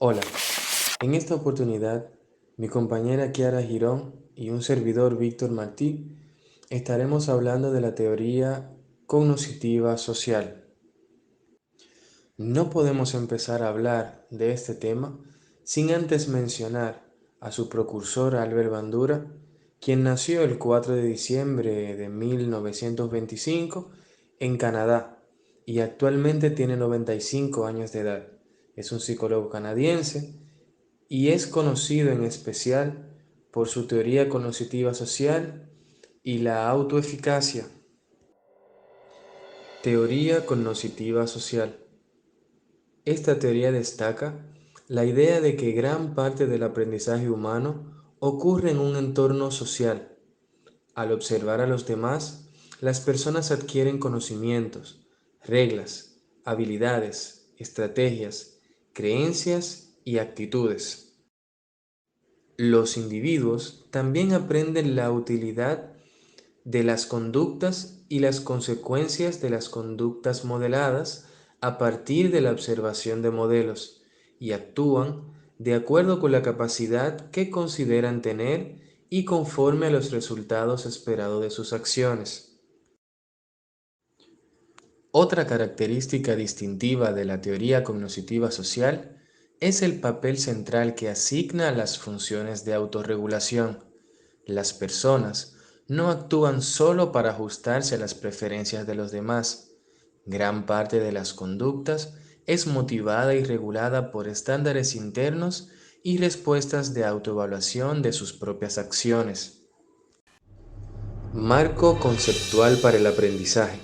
Hola, en esta oportunidad, mi compañera Kiara Girón y un servidor Víctor Martí estaremos hablando de la teoría cognitiva social. No podemos empezar a hablar de este tema sin antes mencionar a su precursor Albert Bandura, quien nació el 4 de diciembre de 1925 en Canadá y actualmente tiene 95 años de edad. Es un psicólogo canadiense y es conocido en especial por su teoría cognitiva social y la autoeficacia. Teoría cognitiva social. Esta teoría destaca la idea de que gran parte del aprendizaje humano ocurre en un entorno social. Al observar a los demás, las personas adquieren conocimientos, reglas, habilidades, estrategias, creencias y actitudes. Los individuos también aprenden la utilidad de las conductas y las consecuencias de las conductas modeladas a partir de la observación de modelos y actúan de acuerdo con la capacidad que consideran tener y conforme a los resultados esperados de sus acciones. Otra característica distintiva de la teoría cognitiva social es el papel central que asigna a las funciones de autorregulación. Las personas no actúan solo para ajustarse a las preferencias de los demás. Gran parte de las conductas es motivada y regulada por estándares internos y respuestas de autoevaluación de sus propias acciones. Marco conceptual para el aprendizaje.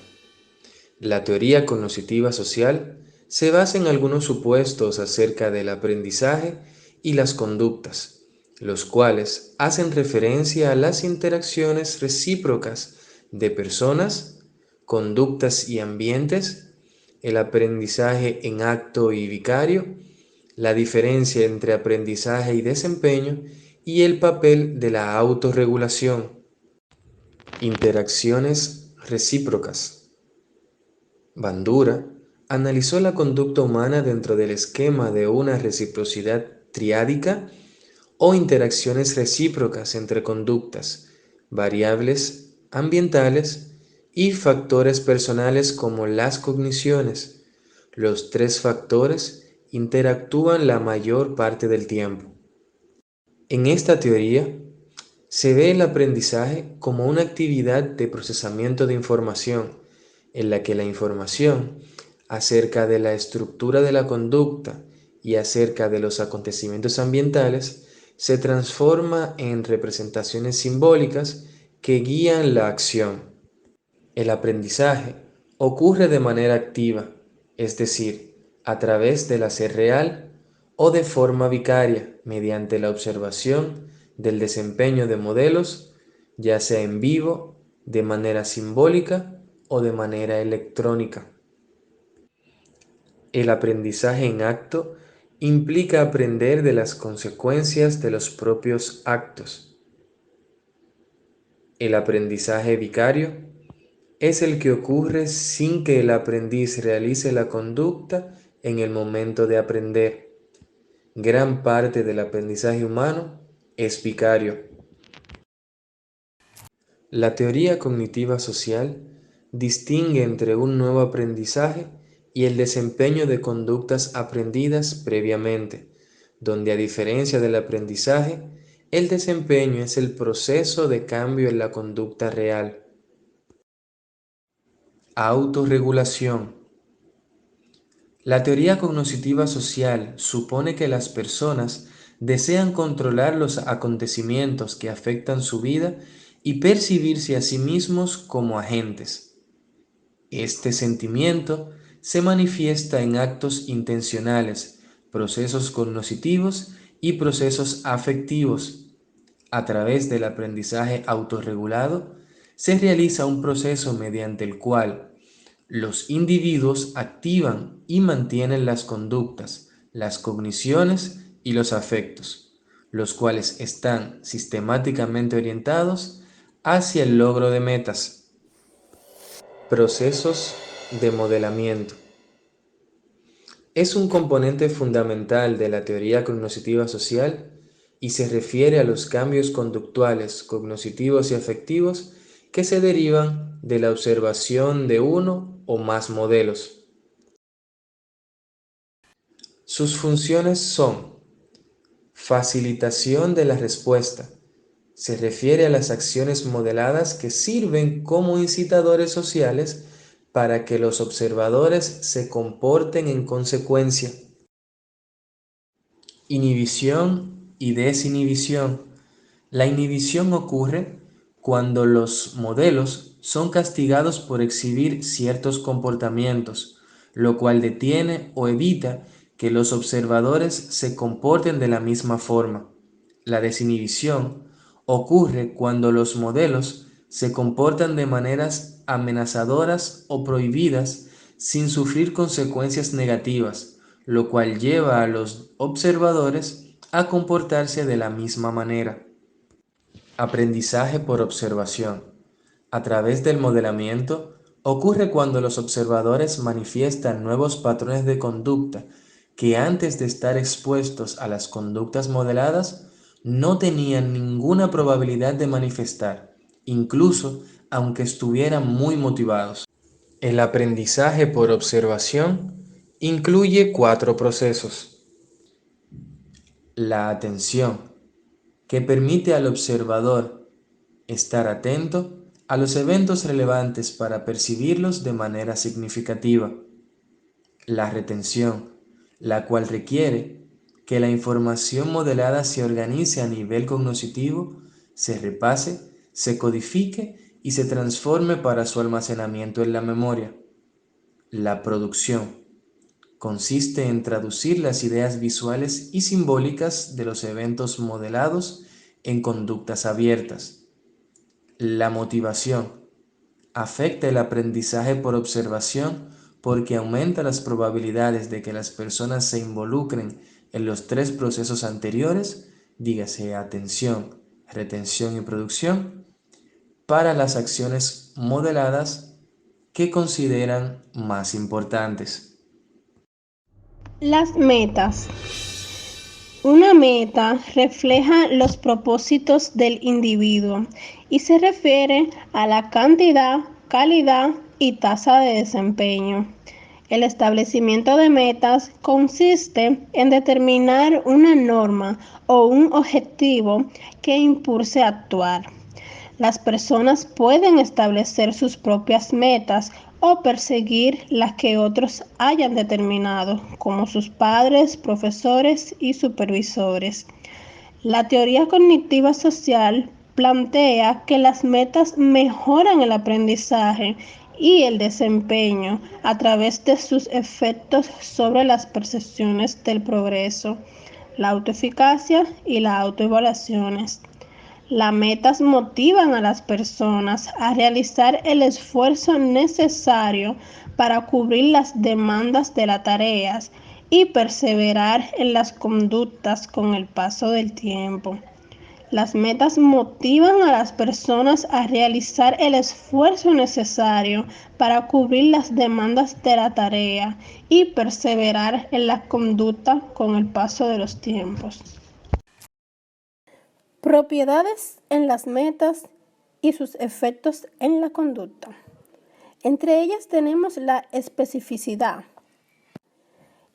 La teoría cognitiva social se basa en algunos supuestos acerca del aprendizaje y las conductas, los cuales hacen referencia a las interacciones recíprocas de personas, conductas y ambientes, el aprendizaje en acto y vicario, la diferencia entre aprendizaje y desempeño y el papel de la autorregulación. Interacciones recíprocas. Bandura analizó la conducta humana dentro del esquema de una reciprocidad triádica o interacciones recíprocas entre conductas, variables ambientales y factores personales como las cogniciones. Los tres factores interactúan la mayor parte del tiempo. En esta teoría, se ve el aprendizaje como una actividad de procesamiento de información, en la que la información acerca de la estructura de la conducta y acerca de los acontecimientos ambientales se transforma en representaciones simbólicas que guían la acción. El aprendizaje ocurre de manera activa, es decir, a través del hacer real o de forma vicaria mediante la observación del desempeño de modelos, ya sea en vivo, de manera simbólica o de manera electrónica. El aprendizaje en acto implica aprender de las consecuencias de los propios actos. El aprendizaje vicario es el que ocurre sin que el aprendiz realice la conducta en el momento de aprender. Gran parte del aprendizaje humano es vicario. La teoría cognitiva social distingue entre un nuevo aprendizaje y el desempeño de conductas aprendidas previamente, donde a diferencia del aprendizaje, el desempeño es el proceso de cambio en la conducta real. Autorregulación. La teoría cognitiva social supone que las personas desean controlar los acontecimientos que afectan su vida y percibirse a sí mismos como agentes. Este sentimiento se manifiesta en actos intencionales, procesos cognitivos y procesos afectivos. A través del aprendizaje autorregulado, se realiza un proceso mediante el cual los individuos activan y mantienen las conductas, las cogniciones y los afectos, los cuales están sistemáticamente orientados hacia el logro de metas. Procesos de modelamiento. Es un componente fundamental de la teoría cognitiva social y se refiere a los cambios conductuales, cognitivos y afectivos que se derivan de la observación de uno o más modelos. Sus funciones son facilitación de la respuesta. Se refiere a las acciones modeladas que sirven como incitadores sociales para que los observadores se comporten en consecuencia. Inhibición y desinhibición. La inhibición ocurre cuando los modelos son castigados por exhibir ciertos comportamientos, lo cual detiene o evita que los observadores se comporten de la misma forma. La desinhibición ocurre cuando los modelos se comportan de maneras amenazadoras o prohibidas sin sufrir consecuencias negativas, lo cual lleva a los observadores a comportarse de la misma manera. Aprendizaje por observación. A través del modelamiento, ocurre cuando los observadores manifiestan nuevos patrones de conducta que antes de estar expuestos a las conductas modeladas no tenían ninguna probabilidad de manifestar, incluso aunque estuvieran muy motivados. El aprendizaje por observación incluye 4 procesos. La atención, que permite al observador estar atento a los eventos relevantes para percibirlos de manera significativa. La retención, la cual requiere que la información modelada se organice a nivel cognitivo, se repase, se codifique y se transforme para su almacenamiento en la memoria. La producción consiste en traducir las ideas visuales y simbólicas de los eventos modelados en conductas abiertas. La motivación afecta el aprendizaje por observación porque aumenta las probabilidades de que las personas se involucren en los 3 procesos anteriores, dígase atención, retención y producción, para las acciones modeladas que consideran más importantes. Las metas. Una meta refleja los propósitos del individuo y se refiere a la cantidad, calidad y tasa de desempeño. El establecimiento de metas consiste en determinar una norma o un objetivo que impulse a actuar. Las personas pueden establecer sus propias metas o perseguir las que otros hayan determinado, como sus padres, profesores y supervisores. La teoría cognitiva social plantea que las metas mejoran el aprendizaje y el desempeño a través de sus efectos sobre las percepciones del progreso, la autoeficacia y las autoevaluaciones. Las metas motivan a las personas a realizar el esfuerzo necesario para cubrir las demandas de las tareas y perseverar en las conductas con el paso del tiempo. Las metas motivan a las personas a realizar el esfuerzo necesario para cubrir las demandas de la tarea y perseverar en la conducta con el paso de los tiempos. Propiedades en las metas y sus efectos en la conducta. Entre ellas tenemos la especificidad,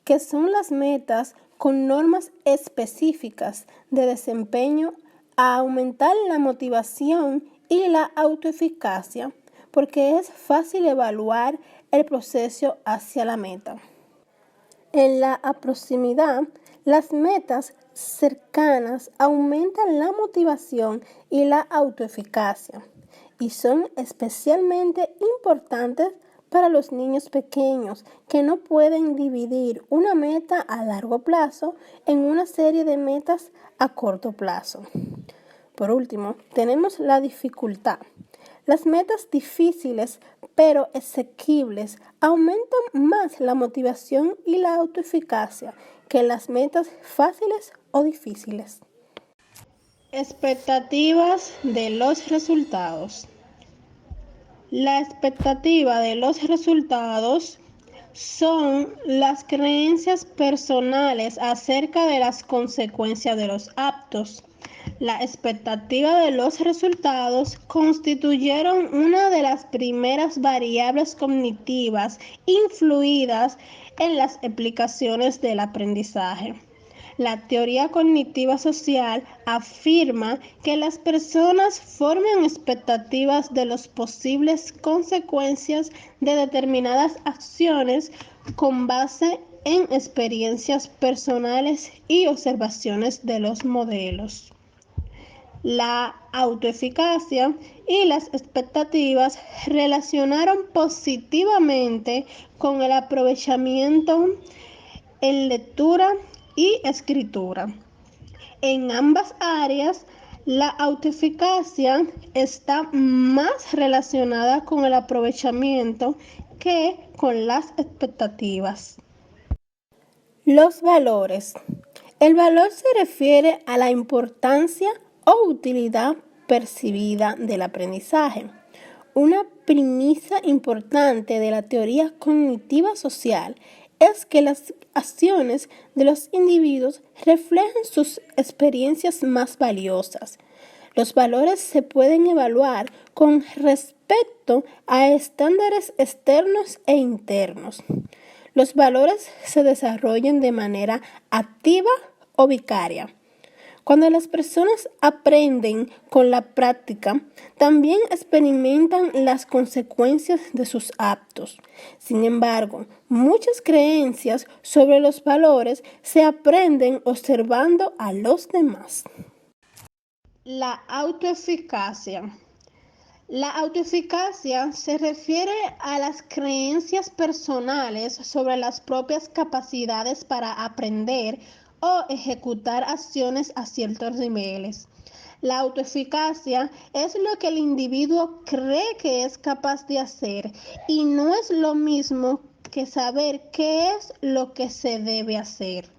que son las metas con normas específicas de desempeño a aumentar la motivación y la autoeficacia, porque es fácil evaluar el proceso hacia la meta. En la proximidad, las metas cercanas aumentan la motivación y la autoeficacia y son especialmente importantes para los niños pequeños que no pueden dividir una meta a largo plazo en una serie de metas a corto plazo. Por último, tenemos la dificultad. Las metas difíciles pero asequibles aumentan más la motivación y la autoeficacia que las metas fáciles o difíciles. Expectativas de los resultados. La expectativa de los resultados son las creencias personales acerca de las consecuencias de los actos. La expectativa de los resultados constituyeron una de las primeras variables cognitivas influidas en las aplicaciones del aprendizaje. La teoría cognitiva social afirma que las personas forman expectativas de las posibles consecuencias de determinadas acciones con base en experiencias personales y observaciones de los modelos. La autoeficacia y las expectativas relacionaron positivamente con el aprovechamiento en lectura y escritura. En ambas áreas, la autoeficacia está más relacionada con el aprovechamiento que con las expectativas. Los valores. El valor se refiere a la importancia o utilidad percibida del aprendizaje. Una premisa importante de la teoría cognitiva social es que las acciones de los individuos reflejan sus experiencias más valiosas. Los valores se pueden evaluar con respecto a estándares externos e internos. Los valores se desarrollan de manera activa o vicaria. Cuando las personas aprenden con la práctica, también experimentan las consecuencias de sus actos. Sin embargo, muchas creencias sobre los valores se aprenden observando a los demás. La autoeficacia. La autoeficacia se refiere a las creencias personales sobre las propias capacidades para aprender o ejecutar acciones a ciertos niveles. La autoeficacia es lo que el individuo cree que es capaz de hacer y no es lo mismo que saber qué es lo que se debe hacer.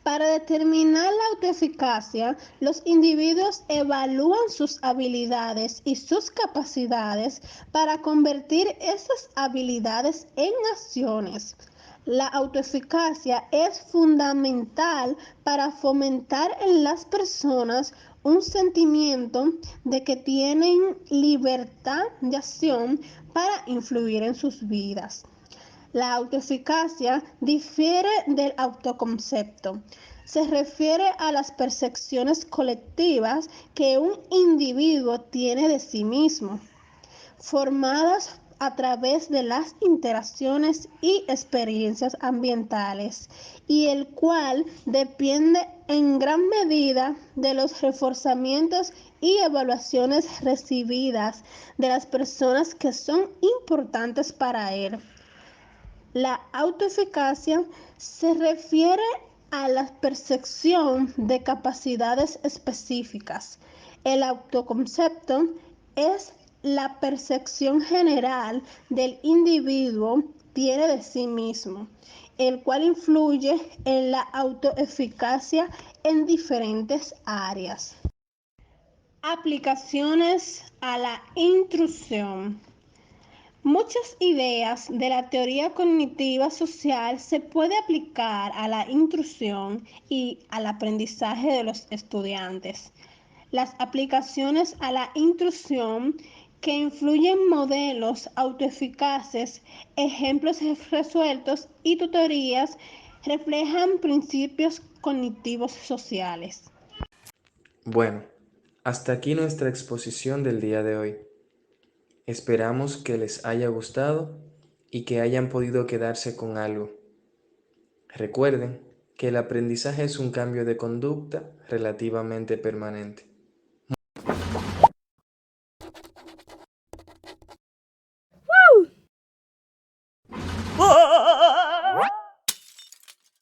Para determinar la autoeficacia, los individuos evalúan sus habilidades y sus capacidades para convertir esas habilidades en acciones. La autoeficacia es fundamental para fomentar en las personas un sentimiento de que tienen libertad de acción para influir en sus vidas. La autoeficacia difiere del autoconcepto. Se refiere a las percepciones colectivas que un individuo tiene de sí mismo, formadas a través de las interacciones y experiencias ambientales, y el cual depende en gran medida de los reforzamientos y evaluaciones recibidas de las personas que son importantes para él. La autoeficacia se refiere a la percepción de capacidades específicas. El autoconcepto es la percepción general del individuo tiene de sí mismo, el cual influye en la autoeficacia en diferentes áreas. Aplicaciones a la intrusión. Muchas ideas de la teoría cognitiva social se puede aplicar a la intrusión y al aprendizaje de los estudiantes. Las aplicaciones a la intrusión que influyen modelos autoeficaces, ejemplos resueltos y tutorías reflejan principios cognitivos sociales. Bueno, hasta aquí nuestra exposición del día de hoy. Esperamos que les haya gustado y que hayan podido quedarse con algo. Recuerden que el aprendizaje es un cambio de conducta relativamente permanente.